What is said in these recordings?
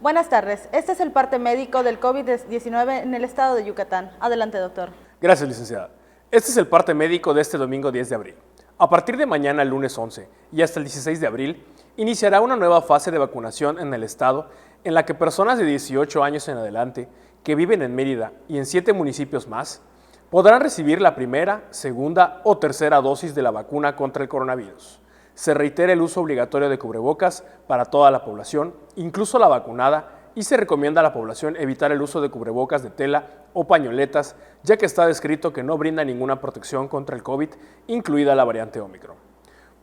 Buenas tardes. Este es el parte médico del COVID-19 en el estado de Yucatán. Adelante, doctor. Gracias, licenciada. Este es el parte médico de este domingo 10 de abril. A partir de mañana, el lunes 11, y hasta el 16 de abril, iniciará una nueva fase de vacunación en el estado en la que personas de 18 años en adelante que viven en Mérida y en 7 municipios más podrán recibir la primera, segunda o tercera dosis de la vacuna contra el coronavirus. Se reitera el uso obligatorio de cubrebocas para toda la población, incluso la vacunada, y se recomienda a la población evitar el uso de cubrebocas de tela o pañoletas, ya que está descrito que no brinda ninguna protección contra el COVID, incluida la variante Ómicron.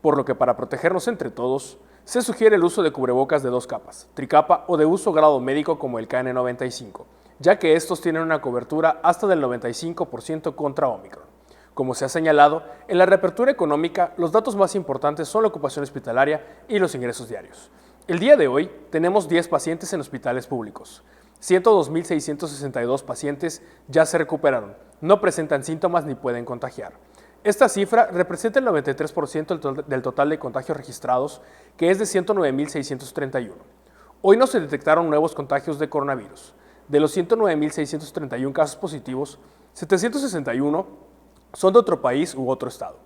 Por lo que para protegernos entre todos, se sugiere el uso de cubrebocas de 2 capas, tricapa o de uso grado médico como el KN95, ya que estos tienen una cobertura hasta del 95% contra Ómicron. Como se ha señalado, en la reapertura económica, los datos más importantes son la ocupación hospitalaria y los ingresos diarios. El día de hoy tenemos 10 pacientes en hospitales públicos. 102.662 pacientes ya se recuperaron, no presentan síntomas ni pueden contagiar. Esta cifra representa el 93% del total de contagios registrados, que es de 109.631. Hoy no se detectaron nuevos contagios de coronavirus. De los 109.631 casos positivos, 761 son de otro país u otro estado.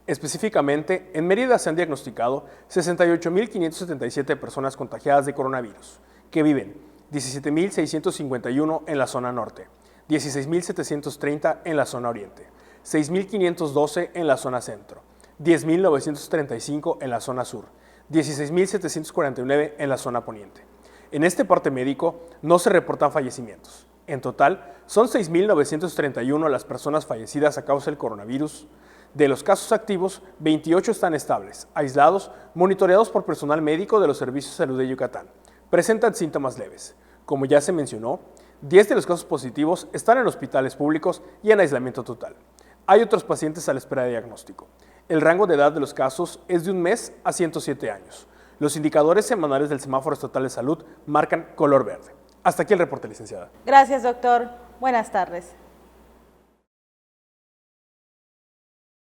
Específicamente, en Mérida se han diagnosticado 68.577 personas contagiadas de coronavirus, que viven 17.651 en la zona norte, 16.730 en la zona oriente, 6.512 en la zona centro, 10.935 en la zona sur, 16.749 en la zona poniente. En este parte médico no se reportan fallecimientos. En total, son 6.931 las personas fallecidas a causa del coronavirus. De los casos activos, 28 están estables, aislados, monitoreados por personal médico de los servicios de salud de Yucatán. Presentan síntomas leves. Como ya se mencionó, 10 de los casos positivos están en hospitales públicos y en aislamiento total. Hay otros pacientes a la espera de diagnóstico. El rango de edad de los casos es de 1 mes a 107 años. Los indicadores semanales del semáforo estatal de salud marcan color verde. Hasta aquí el reporte, licenciada. Gracias, doctor. Buenas tardes.